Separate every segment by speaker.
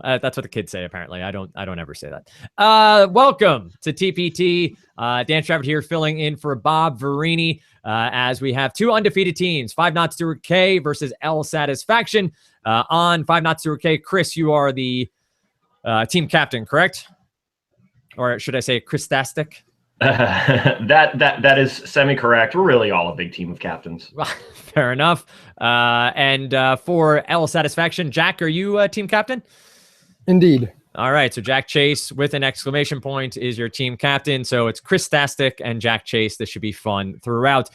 Speaker 1: That's what the kids say, apparently. I don't ever say that. Welcome to TPT. Dan Stratford here, filling in for Bob Verini, as we have two undefeated teams, 5 Not Stuart K versus LSATisfaction. On 5 Not Stuart K, Chris, you are the team captain, correct? Or should I say Christastic?
Speaker 2: That is semi-correct. We're really all a big team of captains.
Speaker 1: Fair enough. And for LSATisfaction, Jack, are you team captain?
Speaker 3: Indeed.
Speaker 1: All right, so Jack Chase with an exclamation point is your team captain. So it's Chris Stastic and Jack Chase. This should be fun throughout.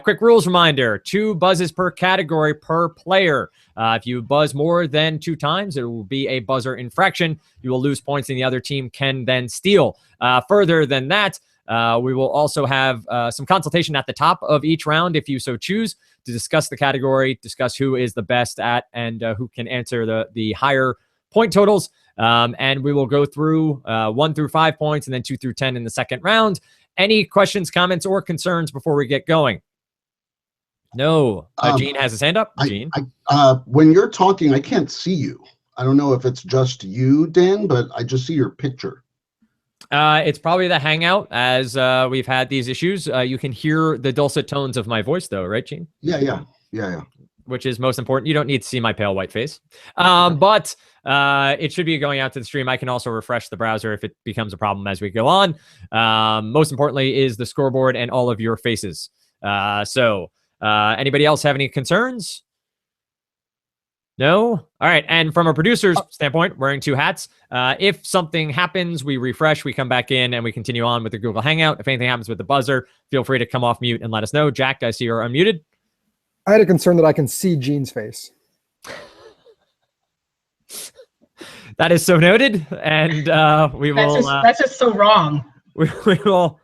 Speaker 1: Quick rules reminder, 2 buzzes per category per player. If you buzz more than 2 times, it will be a buzzer infraction. You will lose points and the other team can then steal. Further than that, we will also have some consultation at the top of each round, if you so choose, to discuss the category, discuss who is the best at, and who can answer the higher point totals. And we will go through 1 through 5 points and then 2 through 10 in the second round. Any questions, comments, or concerns before we get going? No. Gene has his hand up. Gene?
Speaker 4: When you're talking, I can't see you. I don't know if it's just you, Dan, but I just see your picture.
Speaker 1: It's probably the Hangout, as we've had these issues. You can hear the dulcet tones of my voice, though, right, Gene?
Speaker 4: Yeah.
Speaker 1: Which is most important. You don't need to see my pale white face. But it should be going out to the stream. I can also refresh the browser if it becomes a problem as we go on. Most importantly is the scoreboard and all of your faces. Anybody else have any concerns? No? All right. And from a producer's standpoint, wearing 2 hats, if something happens, we refresh, we come back in, and we continue on with the Google Hangout. If anything happens with the buzzer, feel free to come off mute and let us know. Jack, I see you're unmuted.
Speaker 3: I had a concern that I can see Gene's face.
Speaker 1: That is so noted, and we will.
Speaker 5: That's just so wrong.
Speaker 1: We will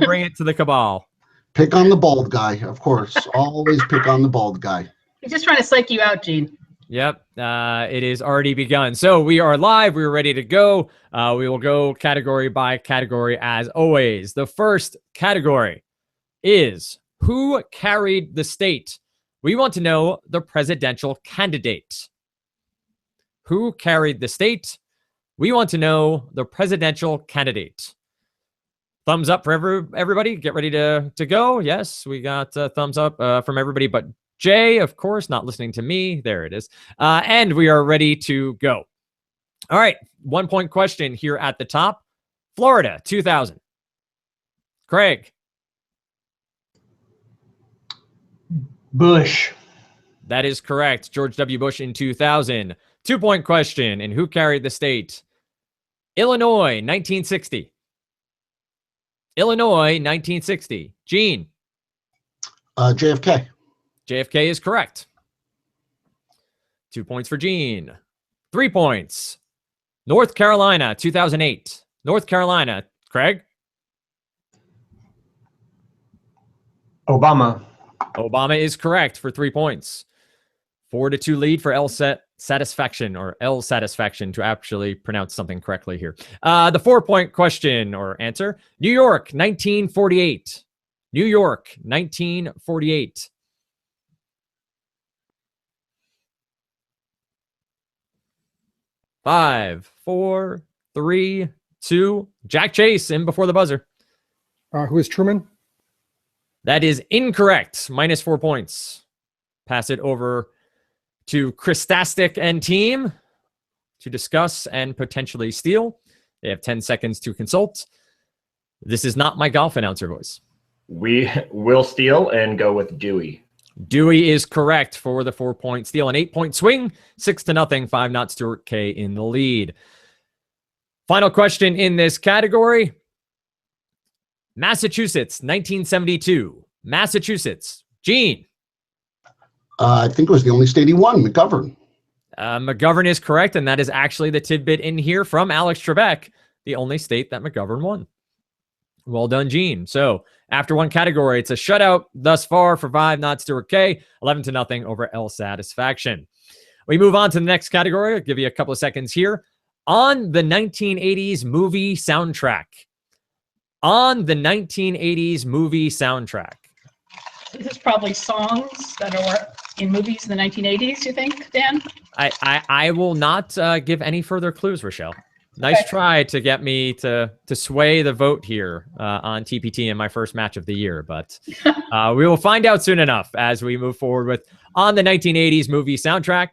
Speaker 1: bring it to the cabal.
Speaker 4: Pick on the bald guy, of course. Always pick on the bald guy.
Speaker 5: He's just trying to psych you out, Gene.
Speaker 1: Yep, it is already begun. So we are live. We're ready to go. We will go category by category as always. The first category is who carried the state. We want to know the presidential candidate. Who carried the state? We want to know the presidential candidate. Thumbs up for everybody. Get ready to go. Yes, we got thumbs up from everybody but Jay, of course, not listening to me. There it is. And we are ready to go. All right, 1-point question here at the top. Florida, 2000. Craig.
Speaker 6: Bush.
Speaker 1: That is correct. George W. Bush in 2000. 2-point question. And who carried the state? Illinois, 1960. Illinois, 1960. Gene.
Speaker 4: JFK.
Speaker 1: JFK is correct. 2 points for Gene. 3 points. North Carolina, 2008. North Carolina. Craig?
Speaker 6: Obama.
Speaker 1: Obama is correct for 3 points. 4-2 lead for LSATisfaction, or LSATisfaction, to actually pronounce something correctly here. The 4-point question or answer. New York, 1948. New York, 1948. Five, 4, 3, 2. Jack Chase in before the buzzer.
Speaker 3: Who is Truman?
Speaker 1: That is incorrect. -4 points. Pass it over to Christastic and team to discuss and potentially steal. They have 10 seconds to consult. This is not my golf announcer voice.
Speaker 2: We will steal and go with Dewey.
Speaker 1: Dewey is correct for the 4-point steal. An 8-point swing, 6-0, 5 Not Stuart K in the lead. Final question in this category. Massachusetts, 1972. Massachusetts. Gene.
Speaker 4: I think it was the only state he won, McGovern.
Speaker 1: McGovern is correct, and that is actually the tidbit in here from Alex Trebek, the only state that McGovern won. Well done, Gene. So after one category, it's a shutout thus far for 5 Not Stuart K, 11-0 over LSATisfaction. We move on to the next category. I'll give you a couple of seconds here. On the 1980s movie soundtrack. On the 1980s movie soundtrack.
Speaker 5: This is probably songs that are in movies in the 1980s, you think, Dan?
Speaker 1: I will not give any further clues, Rochelle. Nice
Speaker 5: Okay.
Speaker 1: try to get me to sway the vote here on TPT in my first match of the year, but we will find out soon enough as we move forward with on the 1980s movie soundtrack.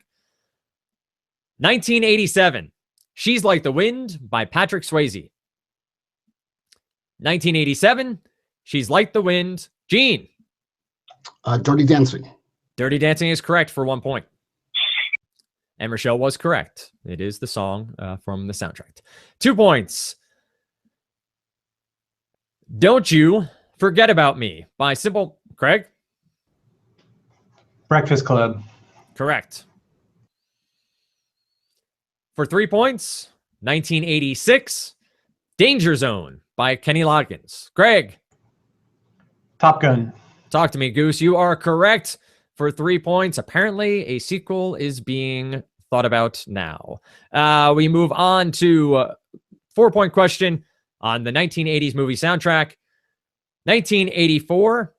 Speaker 1: 1987, She's Like the Wind by Patrick Swayze. 1987, She's Like the Wind. Gene.
Speaker 4: Dirty Dancing.
Speaker 1: Dirty Dancing is correct for 1 point. And Rochelle was correct. It is the song from the soundtrack. 2 points. Don't You Forget About Me by Simple. Craig?
Speaker 6: Breakfast Club.
Speaker 1: Correct. For 3 points, 1986, Danger Zone by Kenny Loggins. Greg?
Speaker 6: Top Gun.
Speaker 1: Talk to me, Goose. You are correct for 3 points. Apparently, a sequel is being thought about now. We move on to 4-point question on the 1980s movie soundtrack. 1984,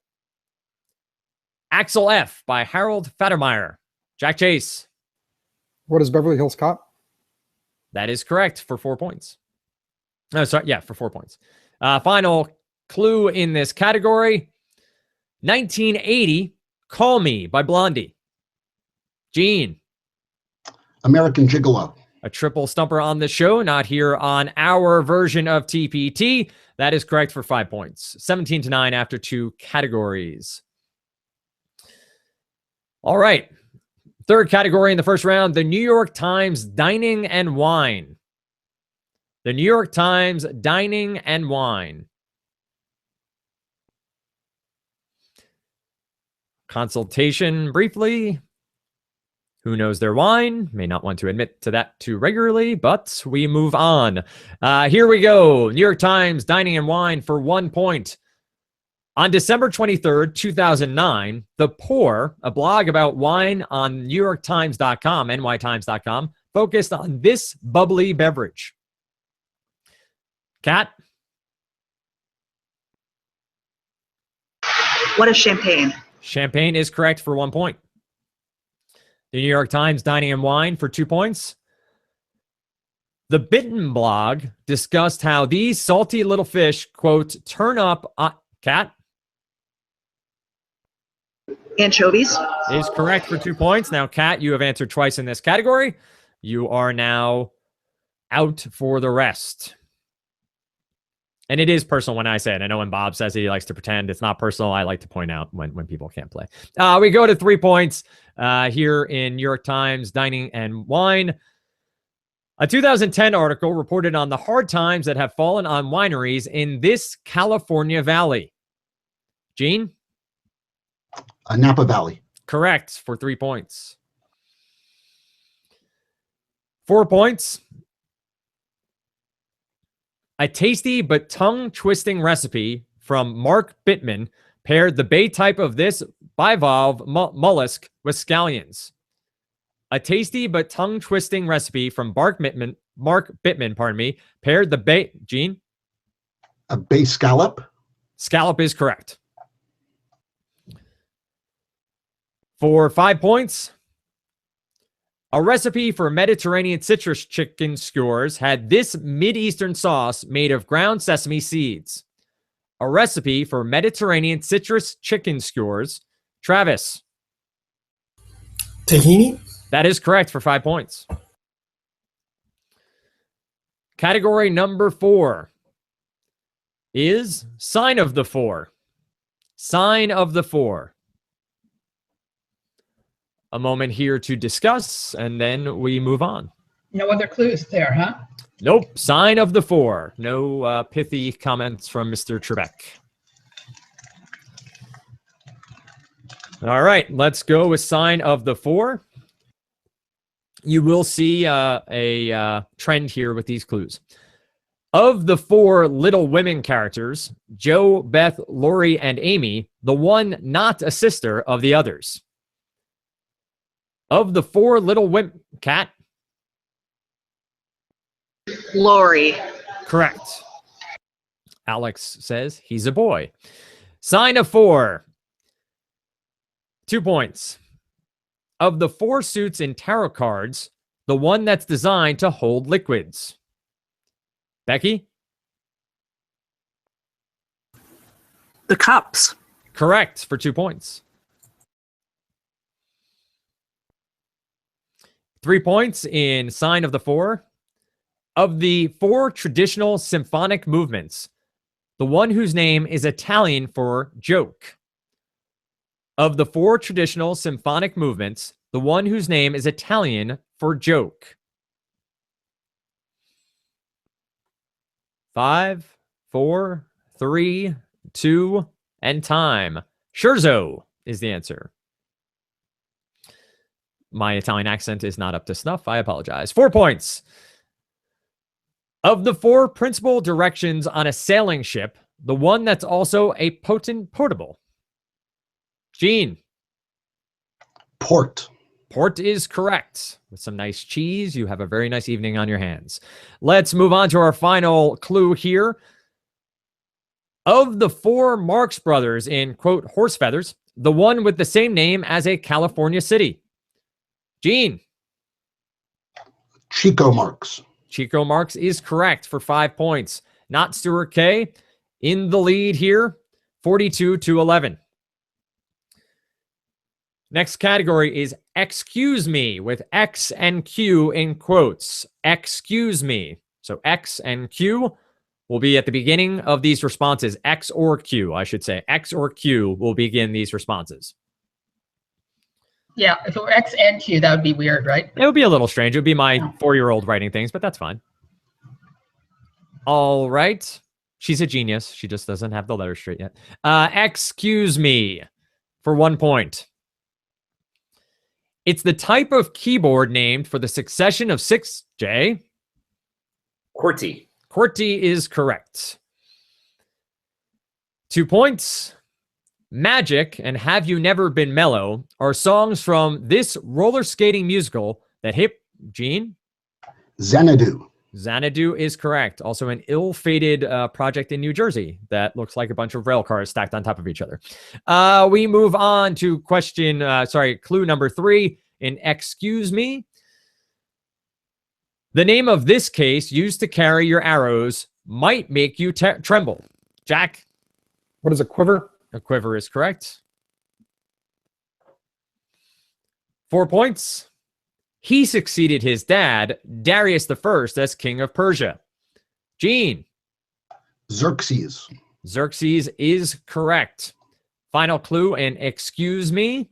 Speaker 1: Axel F by Harold Faltermeyer. Jack Chase.
Speaker 3: What is Beverly Hills Cop?
Speaker 1: That is correct for 4 points. No, sorry. Yeah, for 4 points. Final clue in this category. 1980, Call Me by Blondie. Gene.
Speaker 4: American Gigolo.
Speaker 1: A triple stumper on the show, not here on our version of TPT. That is correct for 5 points. 17-9 after 2 categories. All right. Third category in the first round, the New York Times Dining and Wine. The New York Times Dining and Wine. Consultation briefly. Who knows their wine? May not want to admit to that too regularly, but we move on. Here we go. New York Times Dining and Wine for 1 point. On December 23rd, 2009, The Pour, a blog about wine on NewYorkTimes.com, nytimes.com, focused on this bubbly beverage. Kat?
Speaker 7: What is champagne?
Speaker 1: Champagne is correct for 1 point. The New York Times Dining and Wine for 2 points. The Bitten blog discussed how these salty little fish, quote, turn up... Kat?
Speaker 7: Anchovies.
Speaker 1: Is correct for 2 points. Now, Kat, you have answered twice in this category. You are now out for the rest. And it is personal when I say it. I know when Bob says it, he likes to pretend it's not personal. I like to point out when people can't play. We go to 3 points here in New York Times Dining and Wine. A 2010 article reported on the hard times that have fallen on wineries in this California valley. Gene?
Speaker 4: Napa Valley.
Speaker 1: Correct for 3 points. 4 points. A tasty but tongue-twisting recipe from Mark Bittman paired the bait type of this bivalve mollusk with scallions. A tasty but tongue-twisting recipe from Mark Bittman, paired the bait... Gene?
Speaker 4: A bay scallop.
Speaker 1: Scallop is correct. For 5 points, a recipe for Mediterranean citrus chicken skewers had this Mideastern sauce made of ground sesame seeds. A recipe for Mediterranean citrus chicken skewers. Travis.
Speaker 8: Tahini?
Speaker 1: That is correct for 5 points. Category number 4 is Sign of the Four. Sign of the Four. A moment here to discuss, and then we move on.
Speaker 5: No other clues there, huh?
Speaker 1: Nope. Sign of the Four. No pithy comments from Mr. Trebek. All right, let's go with Sign of the Four. You will see a trend here with these clues. Of the 4 Little Women characters, Jo, Beth, Lori, and Amy, the one not a sister of the others. Of the 4 Little Women... Kat?
Speaker 7: Lori.
Speaker 1: Correct. Alex says he's a boy. Sign of 4. 2 points. Of the 4 suits in tarot cards, the one that's designed to hold liquids. Becky?
Speaker 8: The cups.
Speaker 1: Correct for 2 points. 3 points in Sign of the Four. Of the 4 traditional symphonic movements, the one whose name is Italian for joke. Of the 4 traditional symphonic movements, the one whose name is Italian for joke. 5, 4, 3, 2, and time. Scherzo is the answer. My Italian accent is not up to snuff. I apologize. 4 points. Of the 4 principal directions on a sailing ship, the one that's also a potent potable. Gene.
Speaker 4: Port.
Speaker 1: Port is correct. With some nice cheese, you have a very nice evening on your hands. Let's move on to our final clue here. Of the 4 Marx brothers in, quote, horse feathers, the one with the same name as a California city. Gene.
Speaker 4: Chico Marx.
Speaker 1: Chico Marx is correct for 5 points. Not Stuart K in the lead here, 42-11. Next category is excuse me with X and Q in quotes. Excuse me. So X and Q will be at the beginning of these responses. X or Q, I should say. X or Q will begin these responses.
Speaker 5: Yeah, if it were X and Q, that would be weird, right?
Speaker 1: It would be a little strange. It would be my 4-year-old writing things, but that's fine. All right. She's a genius. She just doesn't have the letters straight yet. Excuse me for 1 point. It's the type of keyboard named for the succession of 6, J.
Speaker 9: QWERTY.
Speaker 1: QWERTY is correct. 2 points. Magic and Have You Never Been Mellow are songs from this roller skating musical that hit Gene.
Speaker 4: Xanadu.
Speaker 1: Xanadu is correct. Also an ill-fated project in New Jersey that looks like a bunch of rail cars stacked on top of each other. We move on to clue number 3 in Excuse Me. The name of this case used to carry your arrows might make you tremble. Jack?
Speaker 3: What is a quiver?
Speaker 1: A quiver is correct. 4 points. He succeeded his dad, Darius I, as king of Persia. Gene.
Speaker 4: Xerxes.
Speaker 1: Xerxes is correct. Final clue and excuse me.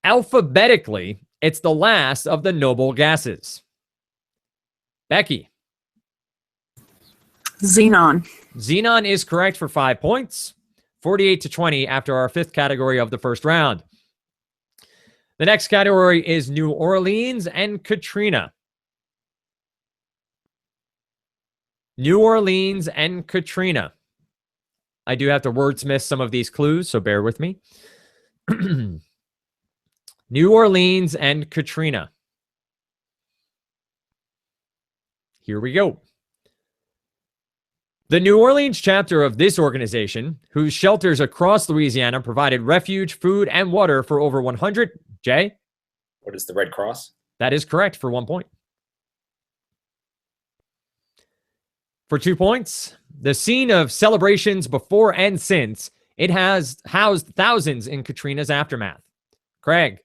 Speaker 1: Alphabetically, it's the last of the noble gases. Becky.
Speaker 8: Xenon.
Speaker 1: Xenon is correct for 5 points. 48-20 after our 5th category of the first round. The next category is New Orleans and Katrina. New Orleans and Katrina. I do have to wordsmith some of these clues, so bear with me. New Orleans and Katrina. Here we go. The New Orleans chapter of this organization, whose shelters across Louisiana provided refuge, food, and water for over 100... Jay?
Speaker 9: What is the Red Cross?
Speaker 1: That is correct for 1 point. For 2 points, the scene of celebrations before and since, it has housed thousands in Katrina's aftermath. Craig?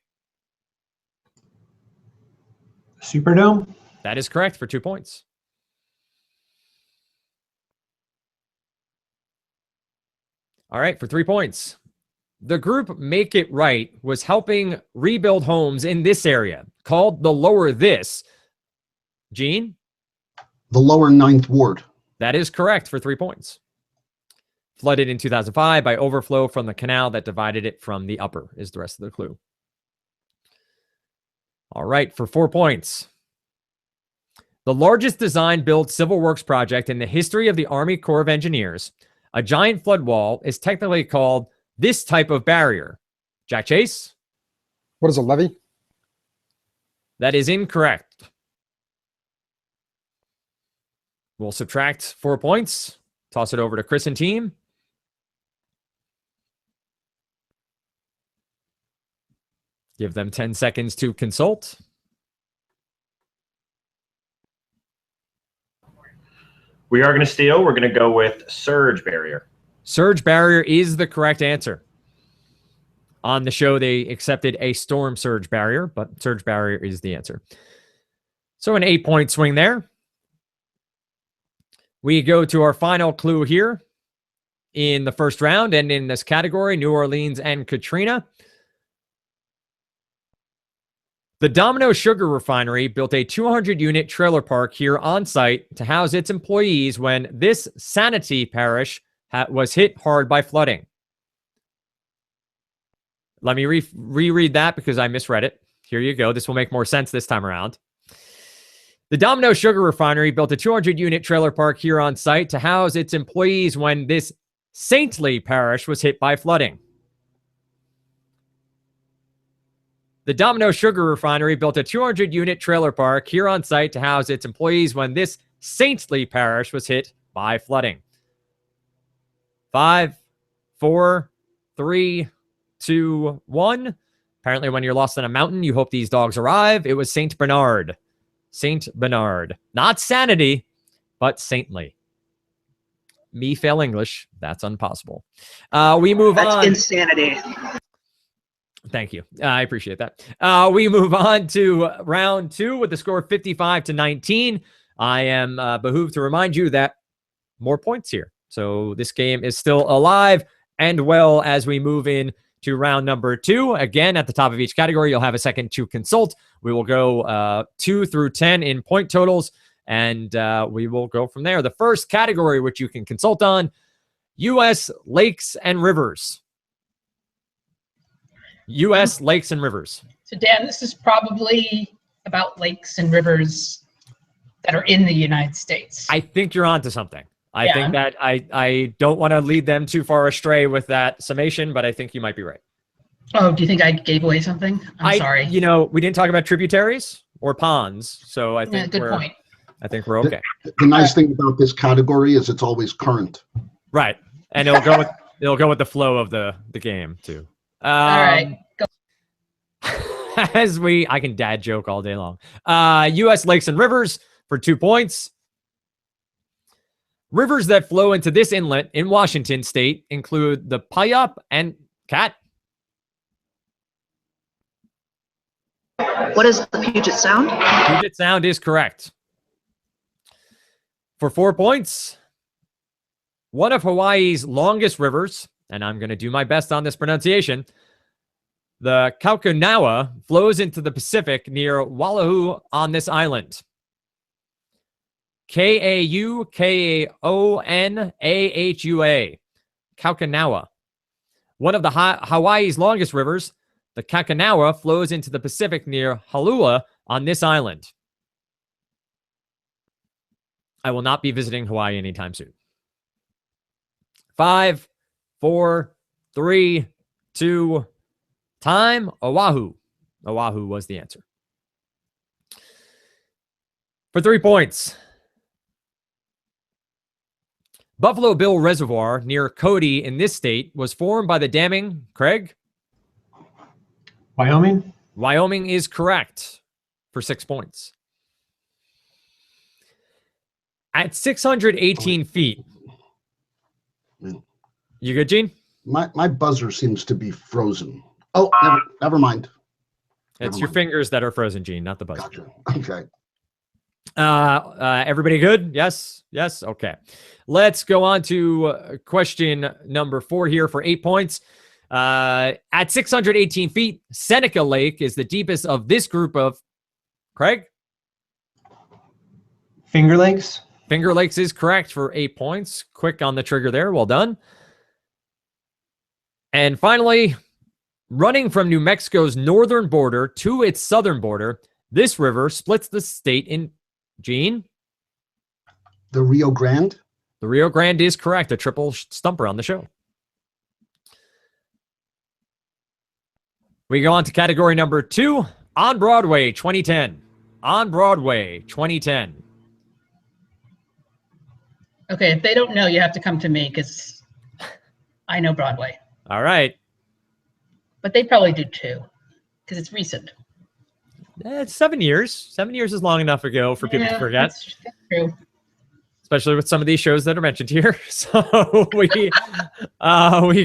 Speaker 6: Superdome.
Speaker 1: That is correct for 2 points. All right, for 3 points. The group Make It Right was helping rebuild homes in this area called the Lower This. Gene?
Speaker 4: The Lower Ninth Ward.
Speaker 1: That is correct for 3 points. Flooded in 2005 by overflow from the canal that divided it from the upper is the rest of the clue. All right, for 4 points. The largest design-build civil works project in the history of the Army Corps of Engineers, a giant flood wall, is technically called this type of barrier. Jack Chase?
Speaker 3: What is a levee?
Speaker 1: That is incorrect. We'll subtract 4 points. Toss it over to Chris and team. Give them 10 seconds to consult.
Speaker 2: We are going to steal. We're going to go with surge barrier.
Speaker 1: Surge barrier is the correct answer. On the show, they accepted a storm surge barrier, but surge barrier is the answer. So an 8-point swing there. We go to our final clue here in the first round, and in this category, New Orleans and Katrina. The Domino Sugar Refinery built a 200-unit trailer park here on site to house its employees when this Sanity parish was hit hard by flooding. Let me reread that because I misread it. Here you go. This will make more sense this time around. The Domino Sugar Refinery built a 200-unit trailer park here on site to house its employees when this saintly parish was hit by flooding. The Domino Sugar Refinery built a 200-unit trailer park here on site to house its employees when this saintly parish was hit by flooding. 5, 4, 3, 2, 1. Apparently, when you're lost on a mountain, you hope these dogs arrive. It was Saint Bernard. Saint Bernard. Not sanity, but saintly. Me fail English. That's impossible. We move on.
Speaker 7: That's insanity.
Speaker 1: Thank you. I appreciate that. We move on to round 2 with the score 55-19. I am behooved to remind you that more points here. So this game is still alive and well as we move in to round number 2. Again, at the top of each category, you'll have a second to consult. We will go 2 through 10 in point totals, and we will go from there. The first category, which you can consult on, U.S. lakes and rivers. U.S. lakes and rivers.
Speaker 5: So Dan, this is probably about lakes and rivers that are in the United States.
Speaker 1: I think you're onto something. I think that I don't want to lead them too far astray with that summation, but I think you might be right.
Speaker 5: Oh, do you think I gave away something? I'm sorry.
Speaker 1: You know, we didn't talk about tributaries or ponds, so I think
Speaker 5: good point.
Speaker 1: I think we're okay.
Speaker 4: The nice thing about this category is it's always current.
Speaker 1: Right, and it'll go with the flow of the game too.
Speaker 5: All right. Go.
Speaker 1: I can dad joke all day long. U.S. lakes and rivers for 2 points. Rivers that flow into this inlet in Washington state include the Puyallup and Cat.
Speaker 7: What is the Puget Sound?
Speaker 1: Puget Sound is correct. For 4 points, one of Hawaii's longest rivers, and I'm going to do my best on this pronunciation, the Kaukunawa flows into the Pacific near Oahu on this island. Kaukonahua. Kaukunawa. One of the Hawaii's longest rivers, the Kaukunawa flows into the Pacific near Halua on this island. I will not be visiting Hawaii anytime soon. 5, 4, 3, 2, time. Oahu. Oahu was the answer. For 3 points. Buffalo Bill Reservoir near Cody in this state was formed by the damming. Craig?
Speaker 6: Wyoming?
Speaker 1: Wyoming is correct for 6 points. At 618 feet. You good, Gene?
Speaker 4: My buzzer seems to be frozen. Oh, never mind.
Speaker 1: It's your fingers that are frozen, Gene, not the buzzer.
Speaker 4: Gotcha.
Speaker 1: Okay. Everybody good? Yes. Yes. Okay. Let's go on to question number 4 here for 8 points. At 618 feet, Seneca Lake is the deepest of this group of. Craig?
Speaker 6: Finger Lakes?
Speaker 1: Finger Lakes is correct for 8 points. Quick on the trigger there. Well done. And finally, running from New Mexico's northern border to its southern border, this river splits the state in. Gene?
Speaker 4: The Rio Grande?
Speaker 1: The Rio Grande is correct. A triple stumper on the show. We go on to category number 2, On Broadway 2010. On Broadway 2010.
Speaker 5: Okay, if they don't know, you have to come to me because I know Broadway.
Speaker 1: All right.
Speaker 5: But they probably do too. because it's recent.
Speaker 1: It's 7 years. 7 years is long enough ago for people to forget.
Speaker 5: That's true.
Speaker 1: Especially with some of these shows that are mentioned here. So we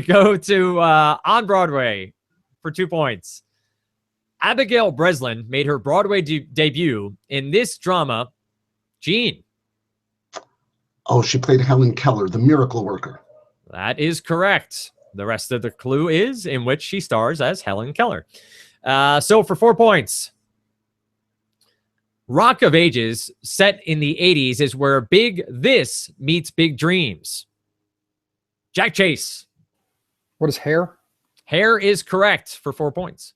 Speaker 1: go to On Broadway for 2 points. Abigail Breslin made her Broadway debut in this drama. Gene.
Speaker 4: Oh, she played Helen Keller, the miracle worker.
Speaker 1: That is correct. The rest of the clue is in which she stars as Helen Keller. So for 4 points. Rock of Ages, set in the 80s, is where Big This meets Big Dreams. Jack Chase.
Speaker 3: What is hair?
Speaker 1: Hair is correct for 4 points.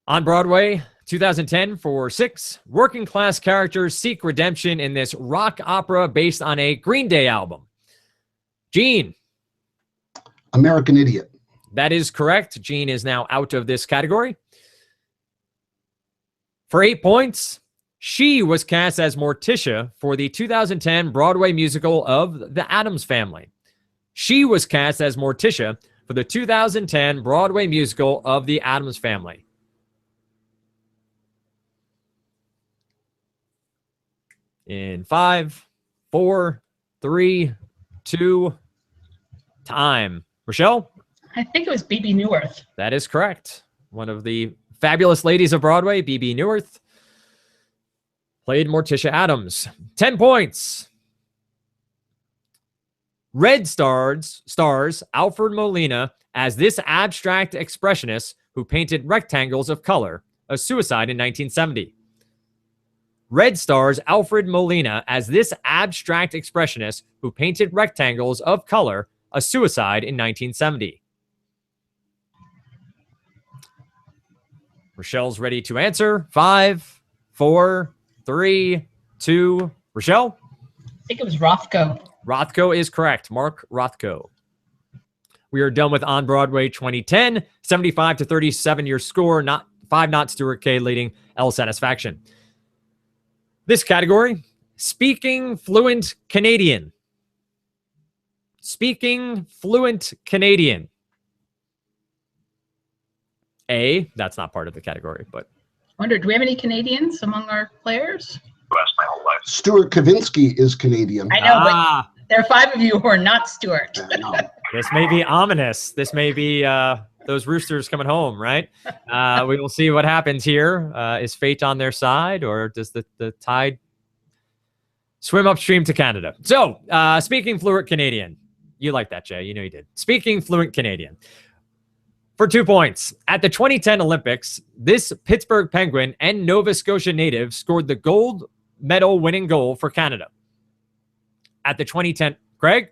Speaker 1: On Broadway, 2010 for 6. Working class characters seek redemption in this rock opera based on a Green Day album. Gene.
Speaker 4: American Idiot.
Speaker 1: That is correct. Gene is now out of this category. For 8 points, she was cast as Morticia for the 2010 Broadway musical of The Addams Family. She was cast as Morticia for the 2010 Broadway musical of The Addams Family. In 5, 4, 3, 2, time. Rochelle?
Speaker 5: I think it was BB Newirth.
Speaker 1: That is correct. One of the fabulous ladies of Broadway, BB Newirth, played Morticia Addams. 10 points. Red stars Alfred Molina as this abstract expressionist who painted rectangles of color, a suicide in 1970. Red stars Alfred Molina as this abstract expressionist who painted rectangles of color, a suicide in 1970. Rochelle's ready to answer. 5, 4, 3, 2. Rochelle?
Speaker 5: I think it was Rothko.
Speaker 1: Rothko is correct. Mark Rothko. We are done with On Broadway 2010. 75-37 your score. Not 5 Not Stuart K leading LSATisfaction. This category, speaking fluent Canadian. Speaking fluent Canadian. That's not part of the category, but.
Speaker 5: Wonder, do we have any Canadians among our players?
Speaker 4: Stuart Kavinsky is Canadian.
Speaker 5: I know, but there are 5 of you who are not Stuart.
Speaker 4: I know.
Speaker 1: This may be ominous. This may be those roosters coming home, right? We will see what happens here. Is fate on their side, or does the tide swim upstream to Canada? So, speaking fluent Canadian. You like that, Jay. You know you did. Speaking fluent Canadian. For 2 points, at the 2010 Olympics, this Pittsburgh Penguin and Nova Scotia native scored the gold medal winning goal for Canada. At the 2010, Greg?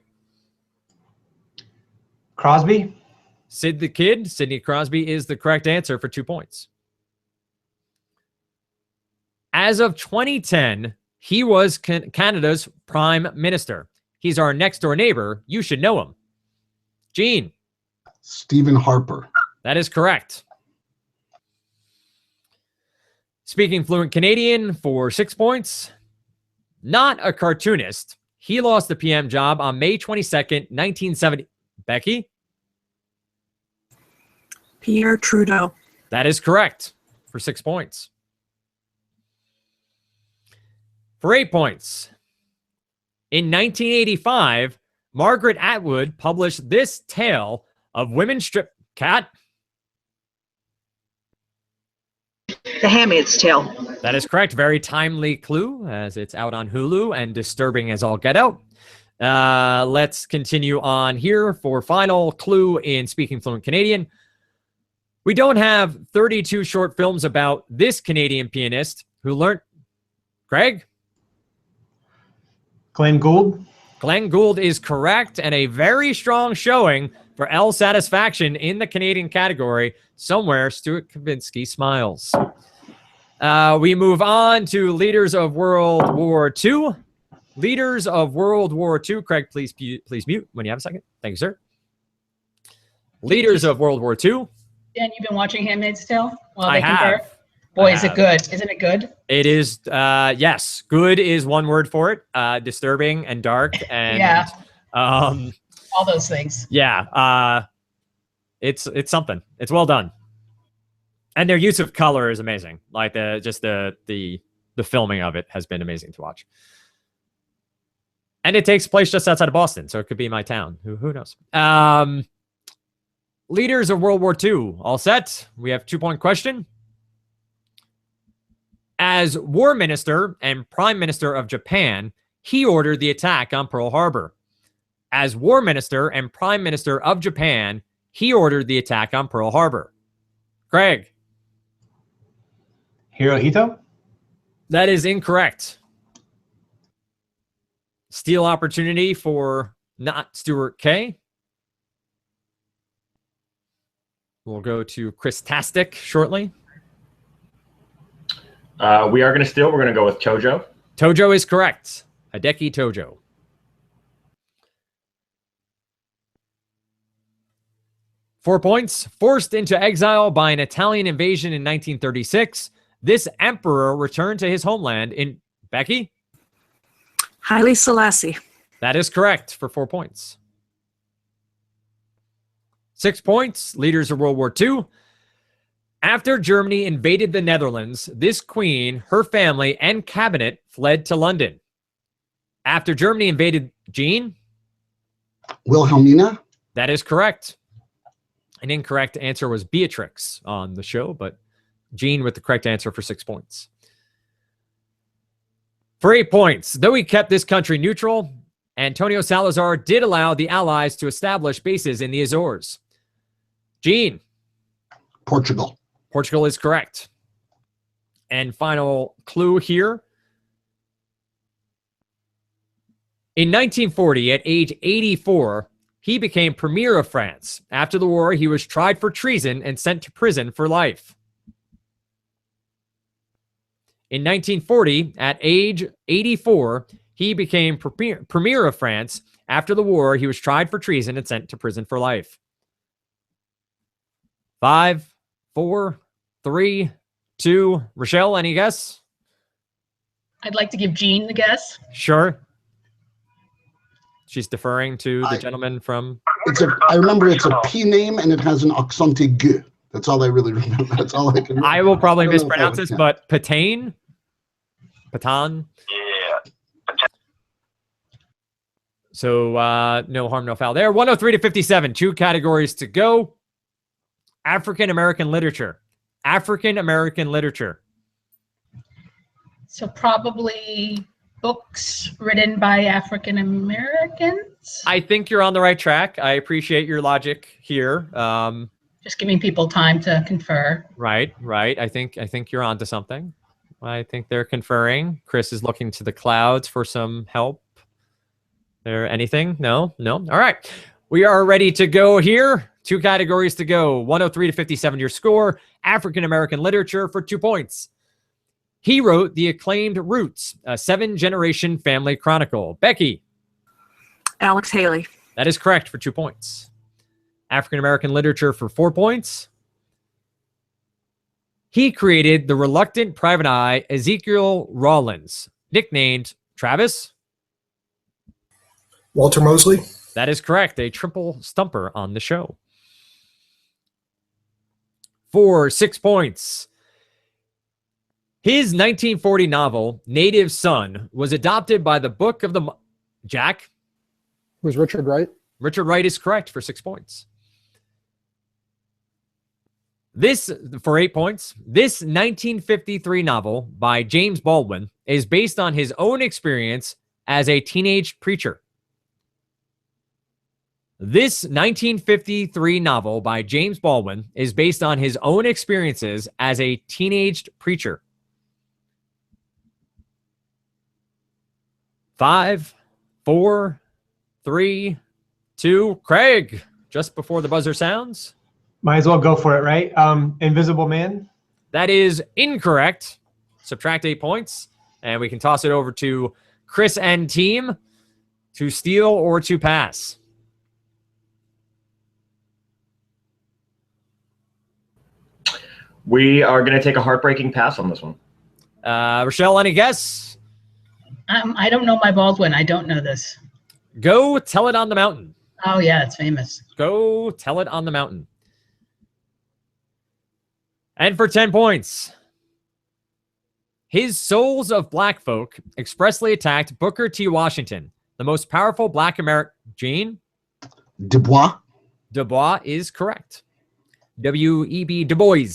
Speaker 6: Crosby.
Speaker 1: Sid the Kid, Sidney Crosby is the correct answer for 2 points. As of 2010, he was Canada's prime minister. He's our next door neighbor. You should know him. Gene?
Speaker 4: Stephen Harper.
Speaker 1: That is correct. Speaking fluent Canadian for 6 points. Not a cartoonist. He lost the PM job on May 22nd, 1970. Becky?
Speaker 8: Pierre Trudeau.
Speaker 1: That is correct for 6 points. For 8 points. In 1985, Margaret Atwood published this tale of women strip cat.
Speaker 7: The Handmaid's Tale.
Speaker 1: That is correct. Very timely clue, as it's out on Hulu and disturbing as all get out. Let's continue on here for final clue in speaking fluent Canadian. We don't have 32 short films about this Canadian pianist who learned. Greg?
Speaker 6: Glenn Gould.
Speaker 1: Glenn Gould is correct, and a very strong showing for LSATisfaction in the Canadian category. Somewhere, Stuart Kavinsky smiles. We move on to Leaders of World War II. Leaders of World War II. Craig, please mute when you have a second. Thank you, sir. Leaders of World War II.
Speaker 5: Dan, you've been watching Handmaid's Tale? While
Speaker 1: I
Speaker 5: they compare?
Speaker 1: have.
Speaker 5: Boy, is it good. Isn't it good?
Speaker 1: It is, yes. Good is one word for it. Disturbing and dark. And,
Speaker 5: Yeah.
Speaker 1: all
Speaker 5: those things.
Speaker 1: Yeah. It's something. It's well done. And their use of color is amazing. Like the filming of it has been amazing to watch. And it takes place just outside of Boston, so it could be my town. Who knows? Leaders of World War II. All set. We have 2-point question. As War Minister and Prime Minister of Japan, he ordered the attack on Pearl Harbor. As War Minister and Prime Minister of Japan, he ordered the attack on Pearl Harbor. Craig.
Speaker 6: Hirohito?
Speaker 1: That is incorrect. Steal opportunity for Not Stuart K. We'll go to Chris-tastic shortly.
Speaker 2: We are going to steal. We're going to go with Tojo.
Speaker 1: Tojo is correct. Hideki Tojo. Four points. Forced into exile by an Italian invasion in 1936, this emperor returned to his homeland in... Becky?
Speaker 8: Haile Selassie.
Speaker 1: That is correct for 4 points. 6 points. Leaders of World War II. After Germany invaded the Netherlands, this queen, her family, and cabinet fled to London. After Germany invaded... Jean?
Speaker 4: Wilhelmina?
Speaker 1: That is correct. An incorrect answer was Beatrix on the show, but Jean with the correct answer for 6 points. For 8 points, though he kept this country neutral, Antonio Salazar did allow the Allies to establish bases in the Azores. Jean?
Speaker 4: Portugal.
Speaker 1: Portugal is correct. And final clue here. In 1940, at age 84, he became Premier of France. After the war, he was tried for treason and sent to prison for life. In 1940, at age 84, he became Premier of France. After the war, he was tried for treason and sent to prison for life. 5, 4, 3, 2. Rochelle, any guess?
Speaker 5: I'd like to give Jean the guess.
Speaker 1: Sure. She's deferring to the gentleman from...
Speaker 4: I remember it's a P name and it has an accent G. That's all I really remember. That's all I can remember.
Speaker 1: I will probably mispronounce this, but Pétain? Pétain?
Speaker 10: Yeah.
Speaker 1: So no harm, no foul there. 103 to 57. 2 categories to go. African-American literature. African-American literature.
Speaker 5: So probably books written by African Americans.
Speaker 1: I think you're on the right track. I appreciate your logic here.
Speaker 5: Just giving people time to confer.
Speaker 1: Right. I think you're onto something. I think they're conferring. Chris is looking to the clouds for some help. There anything? No. All right. We are ready to go here. 2 categories to go. 103 to 57 your score. African-American literature for 2 points. He wrote the acclaimed Roots, a 7-generation family chronicle. Becky?
Speaker 8: Alex Haley.
Speaker 1: That is correct for 2 points. African-American literature for 4 points. He created the reluctant private eye Ezekiel Rawlins, nicknamed Travis?
Speaker 10: Walter Mosley.
Speaker 1: That is correct. A triple stumper on the show. For 6 points. His 1940 novel, Native Son, was adopted by the Book of the... Jack?
Speaker 3: Was Richard Wright?
Speaker 1: Richard Wright is correct for 6 points. This, for 8 points, this 1953 novel by James Baldwin is based on his own experience as a teenage preacher. This 1953 novel by James Baldwin is based on his own experiences as a teenage preacher. 5, 4, 3, 2. Craig, just before the buzzer sounds.
Speaker 6: Might as well go for it, right? Invisible Man.
Speaker 1: That is incorrect. Subtract 8 points, and we can toss it over to Chris and team to steal or to pass.
Speaker 2: We are going to take a heartbreaking pass on this one.
Speaker 1: Rochelle, any guess?
Speaker 5: I don't know my Baldwin. I don't know this.
Speaker 1: Go Tell It on the Mountain.
Speaker 5: Oh, yeah, it's famous.
Speaker 1: Go Tell It on the Mountain. And for 10 points, his Souls of Black Folk expressly attacked Booker T. Washington, the most powerful Black American. Gene?
Speaker 4: Dubois.
Speaker 1: Dubois is correct. W.E.B. Du Bois,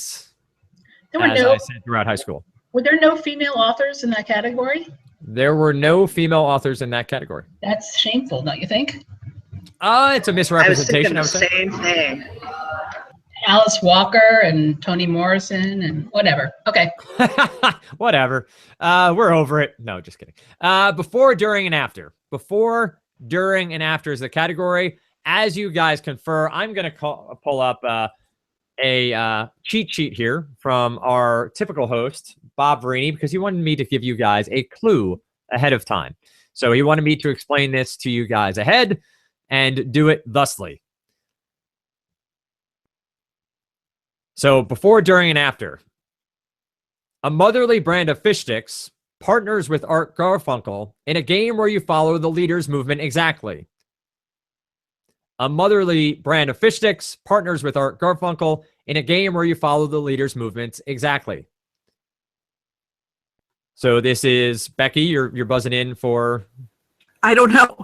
Speaker 5: There were
Speaker 1: as
Speaker 5: no
Speaker 1: I said throughout high school.
Speaker 5: were there no female authors in that category?
Speaker 1: There were no female authors in that category.
Speaker 5: That's shameful, don't you think?
Speaker 1: It's a
Speaker 7: I was thinking
Speaker 1: misrepresentation,
Speaker 7: the
Speaker 1: I would say.
Speaker 7: same thing.
Speaker 5: Alice Walker and Toni Morrison and whatever. Okay.
Speaker 1: Whatever. We're over it. No, just kidding. Before, during, and after. Before, during, and after is the category. As you guys confer, I'm going to pull up a cheat sheet here from our typical host, Bob Verini, because he wanted me to give you guys a clue ahead of time. So he wanted me to explain this to you guys ahead and do it thusly. So before, during, and after. A motherly brand of fish sticks partners with Art Garfunkel in a game where you follow the leader's movement exactly. A motherly brand of fish sticks partners with Art Garfunkel in a game where you follow the leader's movements exactly. So this is Becky. You're buzzing in for.
Speaker 8: I don't know.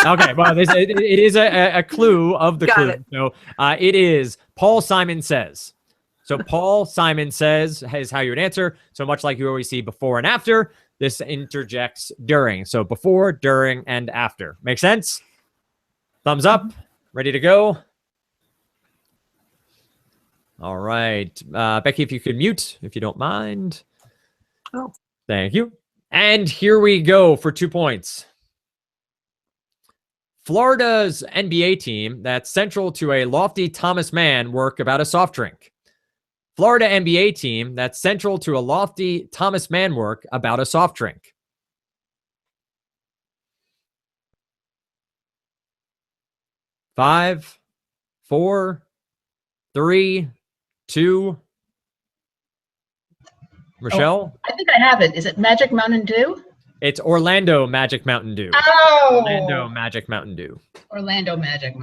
Speaker 1: Okay, well, it is a clue of the
Speaker 8: Got
Speaker 1: clue.
Speaker 8: it.
Speaker 1: So it is Paul Simon Says. So Paul Simon Says is how you would answer. So much like you always see before and after, this interjects during. So before, during, and after. Make sense? Thumbs up. Ready to go? All right. Becky, if you could mute, if you don't mind.
Speaker 8: Oh.
Speaker 1: Thank you. And here we go for 2 points. Florida's NBA team that's central to a lofty Thomas Mann work about a soft drink. Florida NBA team that's central to a lofty Thomas Mann work about a soft drink. Five, 4, 3, 2. Michelle?
Speaker 5: I think I have it. Is it Magic Mountain Dew?
Speaker 1: It's Orlando Magic Mountain Dew.
Speaker 5: Oh!
Speaker 1: Orlando Magic Mountain Dew.
Speaker 5: Orlando Magic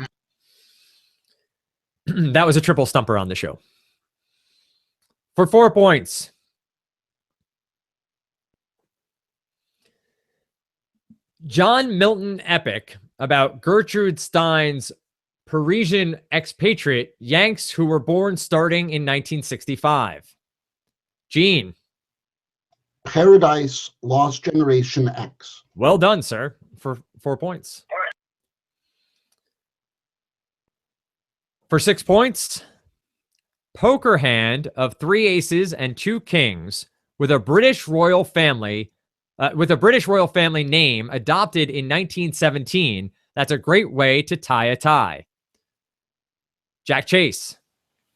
Speaker 5: Mountain.
Speaker 1: That was a triple stumper on the show. For 4 points. John Milton epic about Gertrude Stein's Parisian expatriate Yanks who were born starting in 1965. Gene.
Speaker 4: Paradise Lost Generation X.
Speaker 1: Well done, sir, for 4 points. For 6 points, poker hand of 3 aces and 2 kings with a British royal family name adopted in 1917. That's a great way to tie a tie. Jack Chase.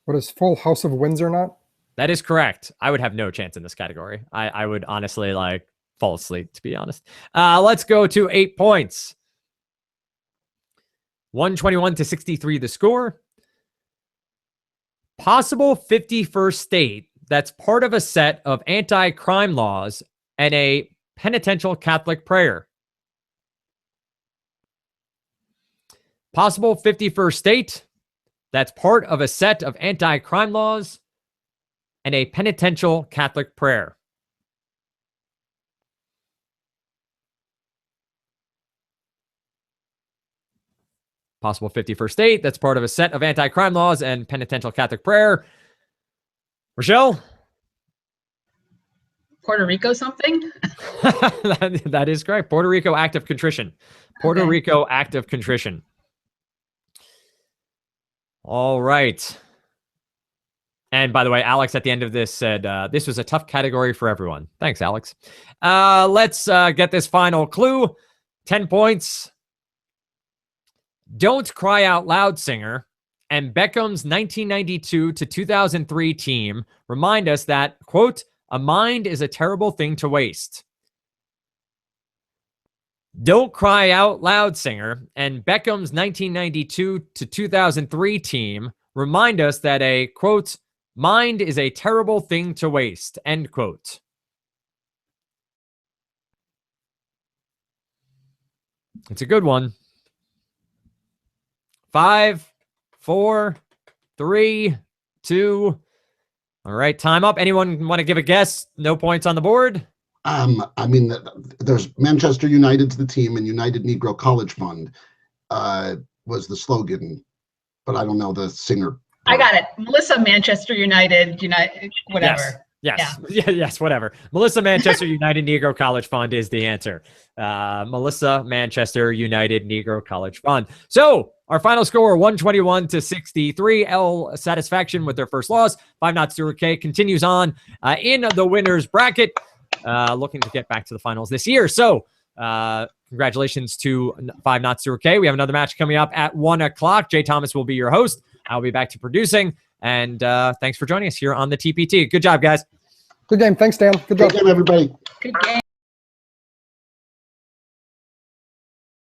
Speaker 3: What is Full House of Windsor not?
Speaker 1: That is correct. I would have no chance in this category. I would honestly fall asleep, to be honest. Let's go to 8 points. 121-63 the score. Possible 51st state that's part of a set of anti-crime laws and a penitential Catholic prayer. Possible 51st state that's part of a set of anti-crime laws and a penitential Catholic prayer. Possible 51st state that's part of a set of anti-crime laws and penitential Catholic prayer. Rochelle?
Speaker 5: Puerto Rico something?
Speaker 1: That is correct. Puerto Rico Act of Contrition. Puerto
Speaker 5: Okay.
Speaker 1: Rico Act of Contrition. All right. And by the way, Alex at the end of this said, this was a tough category for everyone. Thanks, Alex. Let's get this final clue. 10 points. Don't Cry Out Loud singer and Beckham's 1992 to 2003 team remind us that, quote, a mind is a terrible thing to waste. Don't Cry Out Loud singer and Beckham's 1992 to 2003 team remind us that a, quote, mind is a terrible thing to waste, end quote. It's a good one. 5, 4, 3, 2, All right, time up. Anyone want to give a guess? No points on the board.
Speaker 4: I mean, there's Manchester United's the team, and United Negro College Fund was the slogan, but I don't know the singer.
Speaker 5: I got it. Melissa, Manchester United, whatever.
Speaker 1: Yes, whatever. Melissa Manchester United Negro College Fund is the answer. Melissa Manchester United Negro College Fund. So our final score, 121-63. LSATisfaction with their first loss. 5 Not Stuart K continues on in the winner's bracket, looking to get back to the finals this year. So congratulations to 5 Not Stuart K. We have another match coming up at 1 o'clock. Jay Thomas will be your host. I'll be back to producing. And thanks for joining us here on the TPT. Good job, guys.
Speaker 3: Good game. Thanks, Dan. Good
Speaker 4: Good
Speaker 3: job.
Speaker 4: game, everybody.
Speaker 5: Good game.